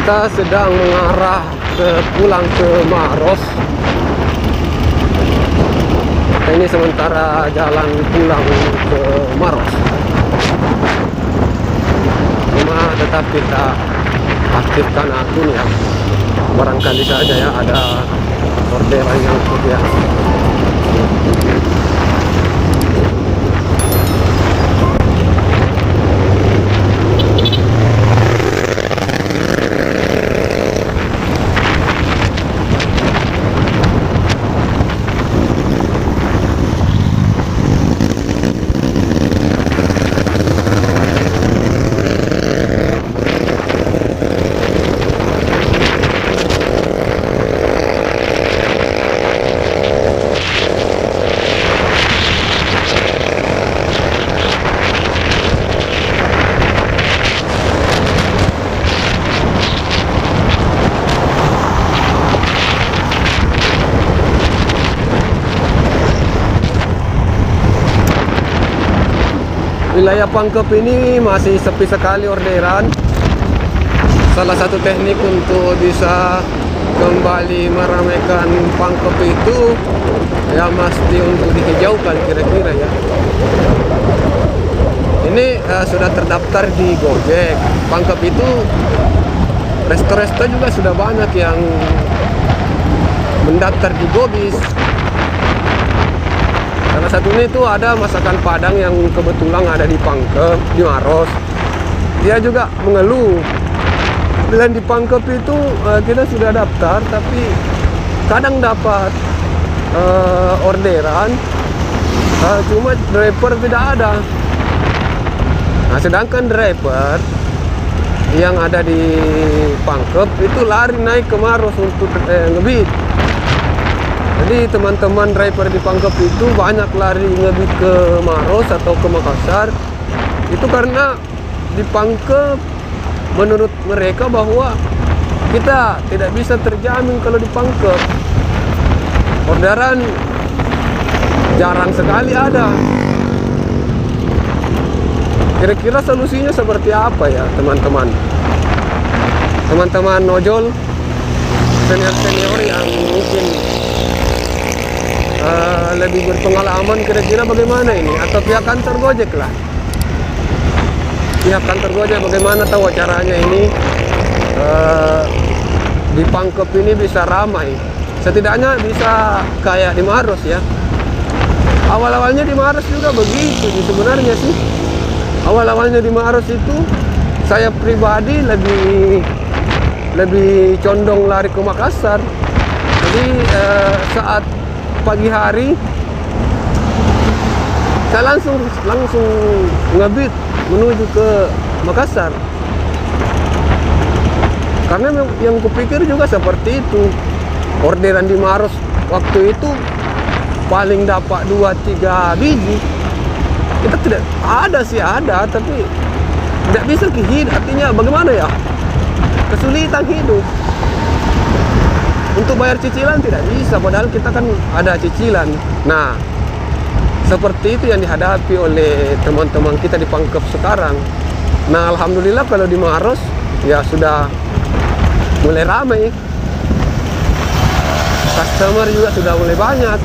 Kita sedang mengarah pulang ke Maros. Ini sementara jalan pulang ke Maros. Cuma tetap kita aktifkan akun ya. Barangkali saja ya ada orderan yang ya. Wilayah Pangkep ini masih sepi sekali orderan. Salah satu teknik untuk bisa kembali meramaikan Pangkep itu ya mesti untuk dihijaukan kira-kira ya. Ini sudah terdaftar di Gojek. Pangkep itu resto-resto juga sudah banyak yang mendaftar di Gobis. Salah satunya itu ada masakan Padang yang kebetulan ada di Pangkep, di Maros. Dia juga mengeluh. Bila di Pangkep itu kita sudah daftar, tapi kadang dapat orderan, cuma driver tidak ada. Nah, sedangkan driver yang ada di Pangkep itu lari naik ke Maros untuk ngebit. Jadi teman-teman driver di Pangkep itu banyak lari ngebit ke Maros atau ke Makassar. Itu karena di Pangkep menurut mereka bahwa kita tidak bisa terjamin kalau di Pangkep. Orderan jarang sekali ada. Kira-kira solusinya seperti apa ya teman-teman? Teman-teman ojol, senior-senior yang mungkin lebih berpengalaman, kira-kira bagaimana ini? Atau pihak kantor Gojek lah. Pihak kantor Gojek bagaimana tahu caranya ini di Pangkep ini bisa ramai. Setidaknya bisa kayak di Maros ya. Awal-awalnya di Maros juga begitu sih sebenarnya sih. Awal-awalnya di Maros itu saya pribadi lebih condong lari ke Makassar. Jadi saat pagi hari saya langsung ngebit menuju ke Makassar, karena yang kupikir juga seperti itu. Orderan di Maros waktu itu paling dapat 2-3 biji. Kita tidak ada tapi tidak bisa hidup. Artinya bagaimana ya, kesulitan hidup. Untuk bayar cicilan tidak bisa, padahal kita kan ada cicilan. Nah, seperti itu yang dihadapi oleh teman-teman kita di Pangkep sekarang. Nah, alhamdulillah kalau di Maros ya sudah mulai ramai. Customer juga sudah mulai banyak.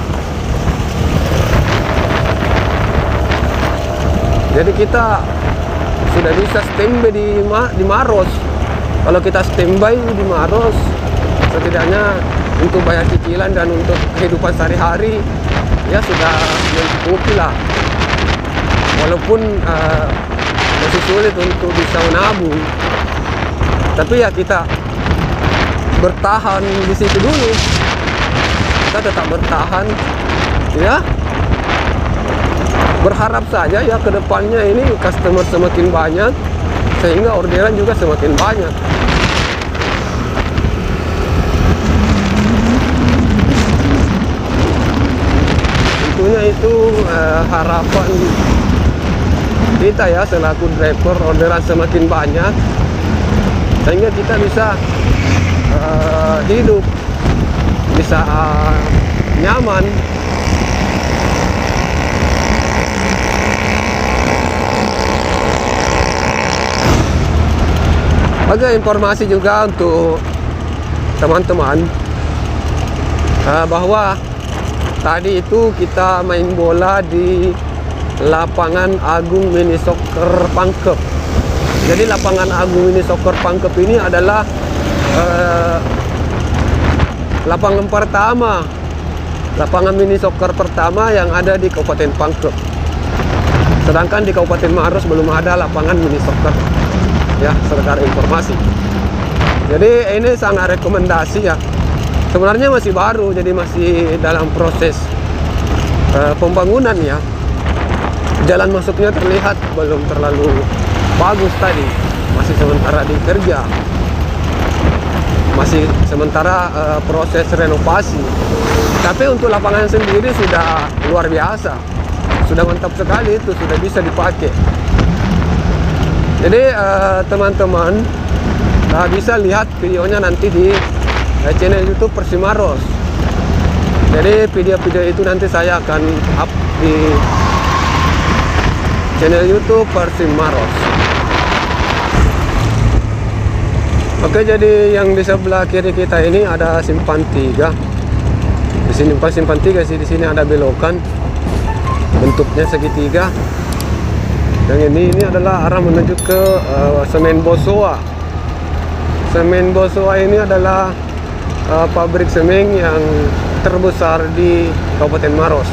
Jadi kita sudah bisa standby di Maros. Kalau kita standby di Maros, setidaknya untuk bayar cicilan dan untuk kehidupan sehari-hari ya sudah mencukupi lah. Walaupun masih sulit untuk bisa menabung, tapi ya kita bertahan di situ dulu. Kita tetap bertahan ya. Berharap saja ya ke depannya ini customer semakin banyak sehingga orderan juga semakin banyak. Tentunya itu harapan kita ya selaku driver, orderan semakin banyak sehingga kita bisa hidup, bisa nyaman. Oke, informasi juga untuk teman-teman bahwa tadi itu kita main bola di lapangan Agung Mini Soccer Pangkep. Jadi lapangan Agung Mini Soccer Pangkep ini adalah lapangan mini soccer pertama yang ada di Kabupaten Pangkep. Sedangkan di Kabupaten Maros belum ada lapangan mini soccer. Ya, sekedar informasi. Jadi ini sangat rekomendasi ya. Sebenarnya masih baru, jadi masih dalam proses pembangunan ya. Jalan masuknya terlihat belum terlalu bagus tadi, masih sementara dikerja, masih sementara proses renovasi. Tapi untuk lapangan sendiri sudah luar biasa, sudah mantap sekali, itu sudah bisa dipakai. Jadi teman-teman bisa lihat videonya nanti di channel YouTube Persimaros. Jadi video-video itu nanti saya akan up di channel YouTube Persimaros. Oke, jadi yang di sebelah kiri kita ini ada simpang 3. Di sini pas simpang 3 sih, di sini ada belokan. Bentuknya segitiga. Yang ini adalah arah menuju ke Semen Bosowa. Semen Bosowa ini adalah pabrik semen yang terbesar di Kabupaten Maros.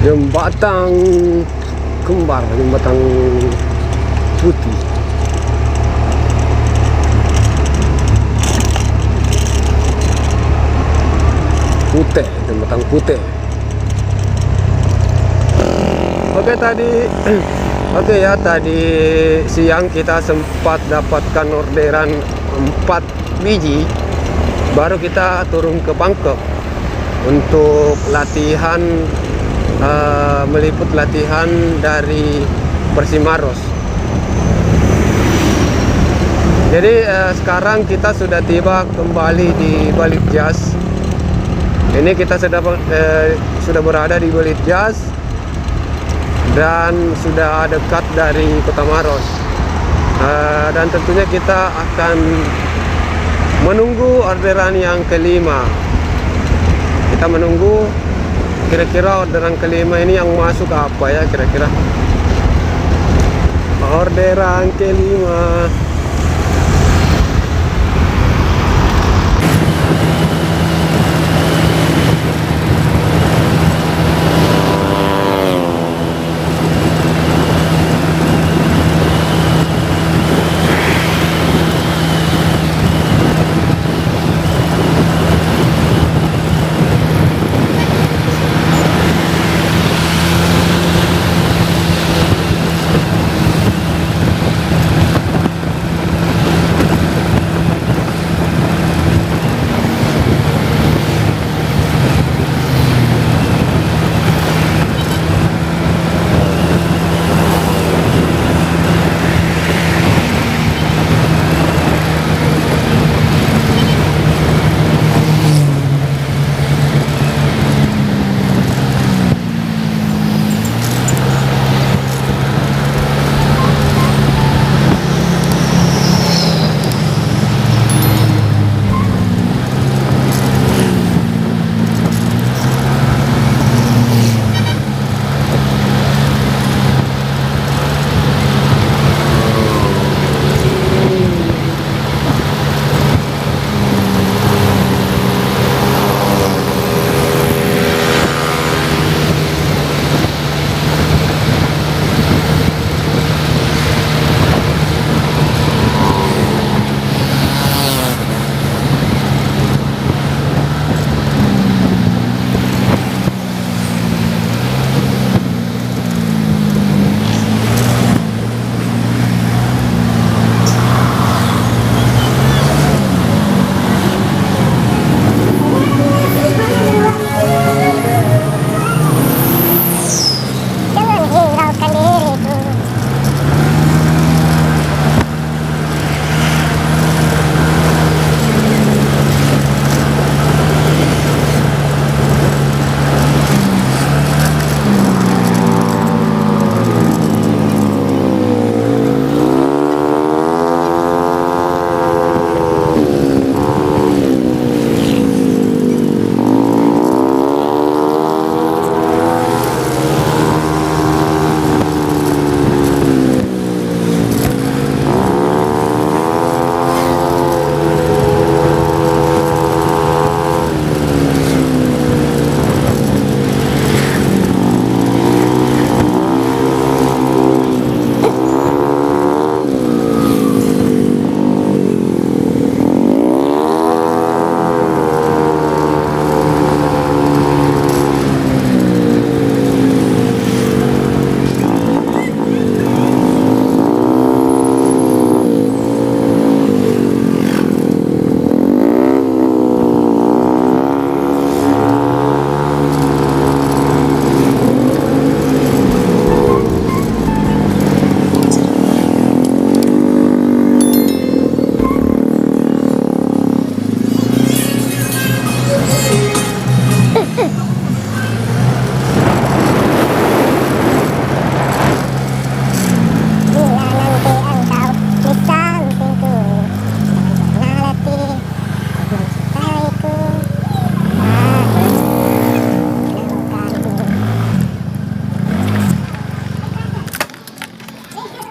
Jembatan kembar, jembatan putih. Putih, jembatan putih. Oke ya, tadi siang kita sempat dapatkan orderan 4 biji. Baru kita turun ke Pangkep untuk latihan, meliput latihan dari Persimaros. Jadi sekarang kita sudah tiba kembali di Balitjas. Ini kita sudah berada di Balitjas dan sudah dekat dari Kota Maros. Dan tentunya kita akan menunggu orderan yang kelima. Kita menunggu kira-kira orderan kelima ini yang masuk apa ya kira-kira. Orderan kelima.